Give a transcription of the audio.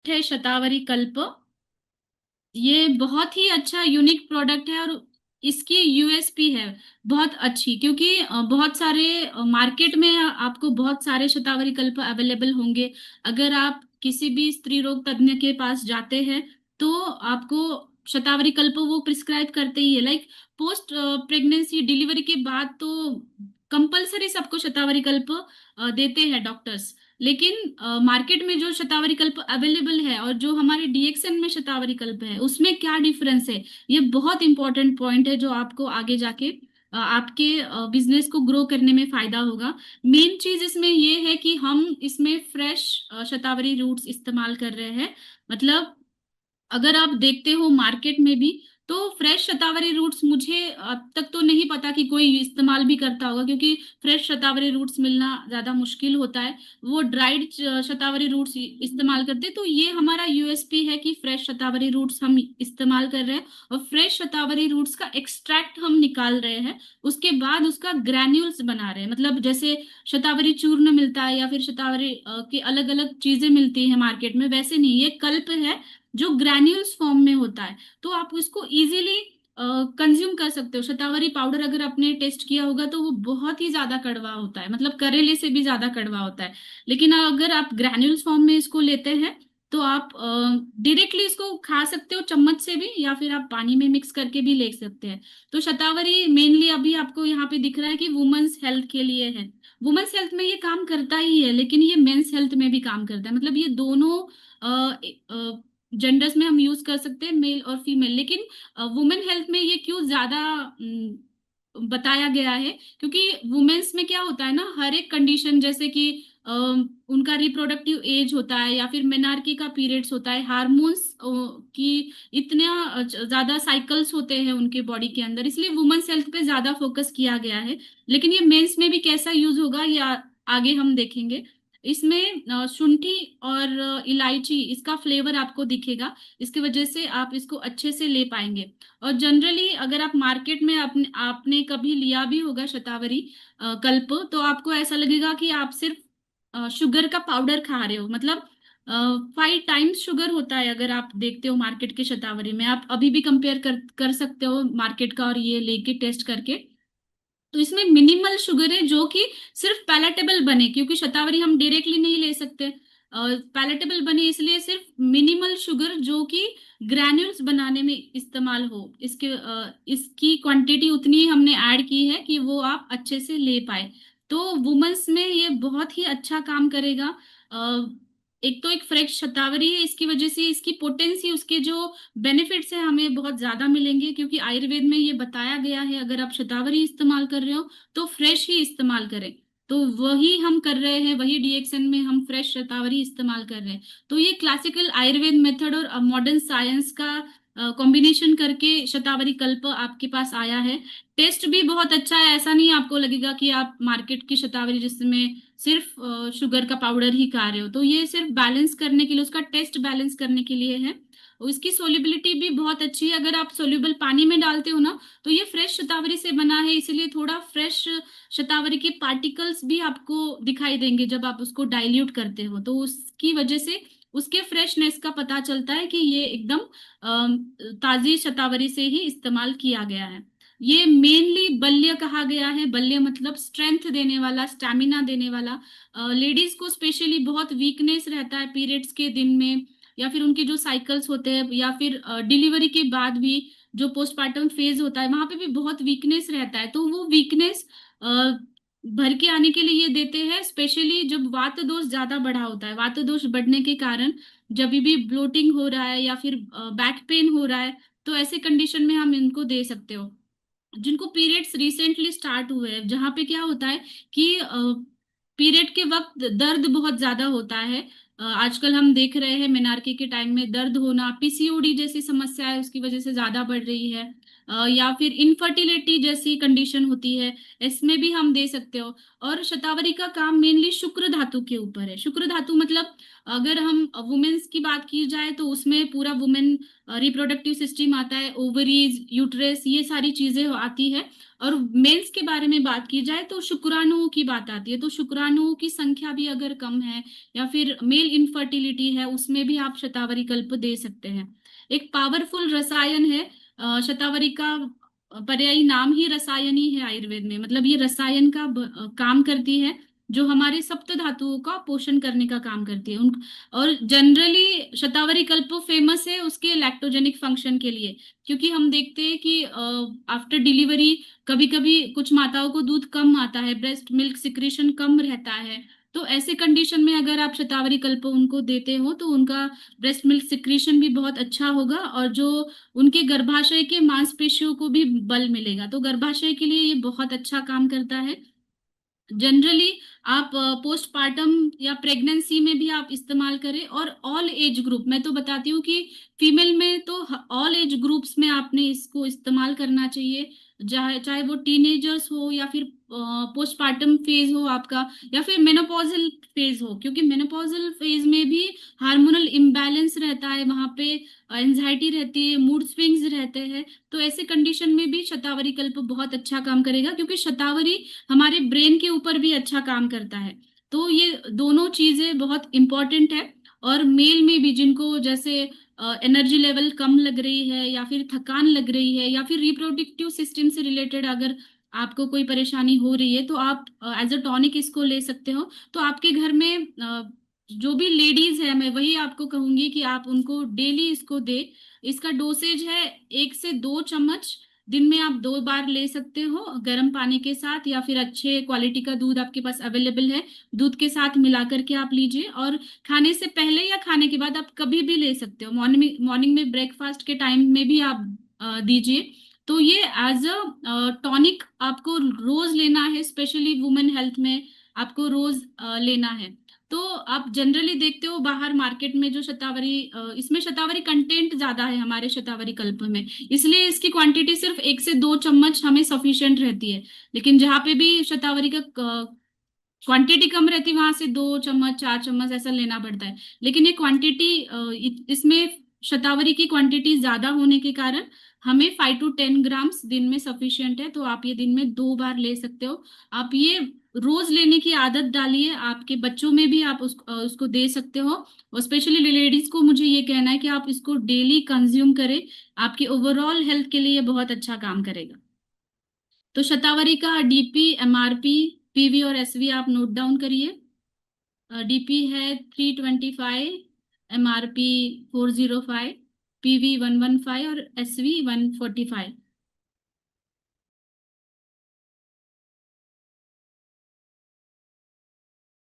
है शतावरी कल्प। ये बहुत ही अच्छा यूनिक प्रोडक्ट है और इसकी यूएसपी है बहुत अच्छी, क्योंकि बहुत सारे मार्केट में आपको बहुत सारे शतावरी कल्प अवेलेबल होंगे। अगर आप किसी भी स्त्री रोग तज्ञ के पास जाते हैं तो आपको शतावरी कल्प वो प्रिस्क्राइब करते ही है। लाइक पोस्ट प्रेगनेंसी डिलीवरी के बाद तो कंपलसरी सबको शतावरी कल्प देते हैं डॉक्टर्स। लेकिन मार्केट में जो शतावरी कल्प अवेलेबल है और जो हमारे डीएक्सएन में शतावरी कल्प है उसमें क्या डिफरेंस है, ये बहुत इंपॉर्टेंट पॉइंट है जो आपको आगे जाके आपके बिजनेस को ग्रो करने में फायदा होगा। मेन चीज इसमें ये है कि हम इसमें फ्रेश शतावरी रूट्स इस्तेमाल कर रहे हैं। मतलब अगर आप देखते हो मार्केट में भी तो फ्रेश शतावरी रूट्स मुझे अब तक तो नहीं पता कि कोई इस्तेमाल भी करता होगा, क्योंकि फ्रेश शतावरी रूट्स मिलना ज्यादा मुश्किल होता है। वो ड्राइड शतावरी रूट्स इस्तेमाल करते हैं। तो ये हमारा यूएसपी है कि फ्रेश शतावरी रूट्स हम इस्तेमाल कर रहे हैं और फ्रेश शतावरी रूट्स का एक्सट्रैक्ट हम निकाल रहे हैं। उसके बाद उसका ग्रैन्यूल्स बना रहे हैं। मतलब जैसे शतावरी चूर्ण मिलता है या फिर शतावरी की अलग अलग चीजें मिलती हैं मार्केट में, वैसे नहीं, ये कल्प है जो ग्रैन्यूल्स फॉर्म में होता है। तो आप उसको इजीली कंज्यूम कर सकते हो। शतावरी पाउडर अगर आपने टेस्ट किया होगा तो वो बहुत ही ज्यादा कड़वा होता है, मतलब करेले से भी ज्यादा कड़वा होता है। लेकिन अगर आप ग्रैन्यूल्स फॉर्म में इसको लेते हैं तो आप डायरेक्टली इसको खा सकते हो चम्मच से भी, या फिर आप पानी में मिक्स करके भी ले सकते हैं। तो शतावरी मेनली अभी आपको यहाँ पे दिख रहा है कि वुमेन्स हेल्थ के लिए है। वुमेन्स हेल्थ में ये काम करता ही है, लेकिन ये मेंस हेल्थ में भी काम करता है। मतलब ये दोनों जेंडर्स में हम यूज कर सकते हैं, मेल और फीमेल। लेकिन वुमेन हेल्थ में ये क्यों ज्यादा बताया गया है, क्योंकि वुमेन्स में क्या होता है ना, हर एक कंडीशन जैसे कि उनका रिप्रोडक्टिव एज होता है या फिर मेनार्की का पीरियड्स होता है, हार्मोन्स की इतना ज्यादा साइकिल्स होते हैं उनके बॉडी के अंदर, इसलिए वुमेन्स हेल्थ पे ज्यादा फोकस किया गया है। लेकिन ये मेंस में भी कैसा यूज होगा ये आगे हम देखेंगे। इसमें शुंठी और इलायची इसका फ्लेवर आपको दिखेगा, इसकी वजह से आप इसको अच्छे से ले पाएंगे। और जनरली अगर आप मार्केट में आपने आपने कभी लिया भी होगा शतावरी कल्प, तो आपको ऐसा लगेगा कि आप सिर्फ शुगर का पाउडर खा रहे हो। मतलब 5 टाइम्स शुगर होता है। अगर आप देखते हो मार्केट के शतावरी में, आप अभी भी कंपेयर कर सकते हो मार्केट का और ये लेके टेस्ट करके। तो इसमें मिनिमल शुगर है जो कि सिर्फ पैलेटेबल बने, क्योंकि शतावरी हम डायरेक्टली नहीं ले सकते। पैलेटेबल बने इसलिए सिर्फ मिनिमल शुगर जो कि ग्रैन्यूल्स बनाने में इस्तेमाल हो, इसकी क्वांटिटी उतनी ही हमने ऐड की है कि वो आप अच्छे से ले पाए। तो वुमेन्स में ये बहुत ही अच्छा काम करेगा। एक तो एक फ्रेश शतावरी है, इसकी वजह से इसकी पोटेंसी, उसके जो बेनिफिट्स है हमें बहुत ज्यादा मिलेंगे, क्योंकि आयुर्वेद में ये बताया गया है अगर आप शतावरी इस्तेमाल कर रहे हो तो फ्रेश ही इस्तेमाल करें। तो वही हम कर रहे हैं, वही डीएक्सएन में हम फ्रेश शतावरी इस्तेमाल कर रहे हैं। तो ये क्लासिकल आयुर्वेद मेथड और मॉडर्न साइंस का कॉम्बिनेशन करके शतावरी कल्प आपके पास आया है। टेस्ट भी बहुत अच्छा है, ऐसा नहीं आपको लगेगा कि आप मार्केट की शतावरी जिसमें सिर्फ शुगर का पाउडर ही खा रहे हो। तो ये सिर्फ बैलेंस करने के लिए, उसका टेस्ट बैलेंस करने के लिए है। और इसकी सोल्युबिलिटी भी बहुत अच्छी है। अगर आप सोल्यूबल पानी में डालते हो ना तो ये फ्रेश शतावरी से बना है, इसलिए थोड़ा फ्रेश शतावरी के पार्टिकल्स भी आपको दिखाई देंगे जब आप उसको डाइल्यूट करते हो। तो उसकी वजह से उसके फ्रेशनेस का पता चलता है कि ये एकदम ताजी शतावरी से ही इस्तेमाल किया गया है। ये मेनली बल्य कहा गया है। बल्य मतलब स्ट्रेंथ देने वाला, स्टैमिना देने वाला। लेडीज को स्पेशली बहुत वीकनेस रहता है पीरियड्स के दिन में, या फिर उनके जो साइकिल्स होते हैं, या फिर डिलीवरी के बाद भी जो पोस्टमार्टम फेज होता है वहां पे भी बहुत वीकनेस रहता है। तो वो वीकनेस भर के आने के लिए ये देते हैं, स्पेशली जब वात दोष ज्यादा बढ़ा होता है। वात दोष बढ़ने के कारण जब भी ब्लोटिंग हो रहा है या फिर बैक पेन हो रहा है, तो ऐसे कंडीशन में हम इनको दे सकते हो। जिनको पीरियड्स रिसेंटली स्टार्ट हुए हैं, जहाँ पे क्या होता है कि पीरियड के वक्त दर्द बहुत ज्यादा होता है। आजकल हम देख रहे हैं मेनार्की के टाइम में दर्द होना, पीसीओडी जैसी समस्या है उसकी वजह से ज्यादा बढ़ रही है। या फिर इनफर्टिलिटी जैसी कंडीशन होती है, इसमें भी हम दे सकते हो। और शतावरी का काम मेनली शुक्र धातु के ऊपर है। शुक्र धातु मतलब अगर हम वुमेन्स की बात की जाए तो उसमें पूरा वुमेन रिप्रोडक्टिव सिस्टम आता है, ओवरीज, यूट्रस, ये सारी चीजें आती है। और मेंस के बारे में बात की जाए तो शुक्राणुओं की बात आती है। तो शुक्राणुओं की संख्या भी अगर कम है या फिर मेल इनफर्टिलिटी है, उसमें भी आप शतावरी कल्प दे सकते हैं। एक पावरफुल रसायन है शतावरी का। पर्यायी नाम ही रसायनी है आयुर्वेद में, मतलब ये रसायन का काम करती है, जो हमारे सप्त धातुओं का पोषण करने का काम करती है उन। और जनरली शतावरी कल्प फेमस है उसके लैक्टोजेनिक फंक्शन के लिए, क्योंकि हम देखते हैं कि आफ्टर डिलीवरी कभी कभी कुछ माताओं को दूध कम आता है, ब्रेस्ट मिल्क सिक्रीशन कम रहता है। तो ऐसे कंडीशन में अगर आप शतावरी कल्प उनको देते हो तो उनका ब्रेस्ट मिल्क सिक्रीशन भी बहुत अच्छा होगा, और जो उनके गर्भाशय के मांसपेशियों को भी बल मिलेगा। तो गर्भाशय के लिए ये बहुत अच्छा काम करता है। जनरली आप पोस्टपार्टम या प्रेगनेंसी में भी आप इस्तेमाल करें। और ऑल एज ग्रुप, मैं तो बताती हूँ कि फीमेल में तो ऑल एज ग्रुप्स में आपने इसको इस्तेमाल करना चाहिए, चाहे चाहे वो टीनेजर्स हो या फिर पोस्टपार्टम फेज हो आपका, या फिर मेनोपॉजल फेज हो, क्योंकि मेनोपॉजल फेज में भी हार्मोनल इम्बैलेंस रहता है, वहां पे एंजाइटी रहती है, मूड स्विंग्स रहते हैं। तो ऐसे कंडीशन में भी शतावरी कल्प बहुत अच्छा काम करेगा, क्योंकि शतावरी हमारे ब्रेन के ऊपर भी अच्छा काम करता है। तो ये दोनों चीजें बहुत इंपॉर्टेंट है। और मेल में भी जिनको जैसे एनर्जी लेवल कम लग रही है या फिर थकान लग रही है या फिर रिप्रोडक्टिव सिस्टम से रिलेटेड अगर आपको कोई परेशानी हो रही है, तो आप एज अ टॉनिक इसको ले सकते हो। तो आपके घर में जो भी लेडीज है, मैं वही आपको कहूंगी कि आप उनको डेली इसको दे। इसका डोसेज है 1 से 2 चम्मच, दिन में आप 2 बार ले सकते हो गर्म पानी के साथ, या फिर अच्छे क्वालिटी का दूध आपके पास अवेलेबल है, दूध के साथ मिला करके आप लीजिए। और खाने से पहले या खाने के बाद आप कभी भी ले सकते हो, मॉर्निंग मॉर्निंग में ब्रेकफास्ट के टाइम में भी आप दीजिए। तो ये एज अ टॉनिक आपको रोज लेना है, स्पेशली वुमेन हेल्थ में आपको रोज लेना है। तो आप जनरली देखते हो बाहर मार्केट में जो शतावरी इसमें शतावरी कंटेंट ज्यादा है हमारे शतावरी कल्प में, इसलिए इसकी क्वांटिटी सिर्फ 1 से 2 चम्मच हमें सफिशिएंट रहती है। लेकिन जहाँ पे भी शतावरी का क्वांटिटी कम रहती है, वहां से 2 चम्मच 4 चम्मच ऐसा लेना पड़ता है। लेकिन ये क्वांटिटी इसमें शतावरी की क्वांटिटी ज्यादा होने के कारण हमें 5 to 10 ग्राम्स दिन में सफिशिएंट है। तो आप ये दिन में 2 बार ले सकते हो। आप ये रोज लेने की आदत डालिए, आपके बच्चों में भी आप उसको दे सकते हो। और स्पेशली लेडीज को मुझे ये कहना है कि आप इसको डेली कंज्यूम करें, आपकी ओवरऑल हेल्थ के लिए ये बहुत अच्छा काम करेगा। तो शतावरी का डीपी, एमआरपी, पीवी और एसवी आप नोट डाउन करिए। डीपी है 325, एमआरपी 405, पीवी 115 और एसवी 145।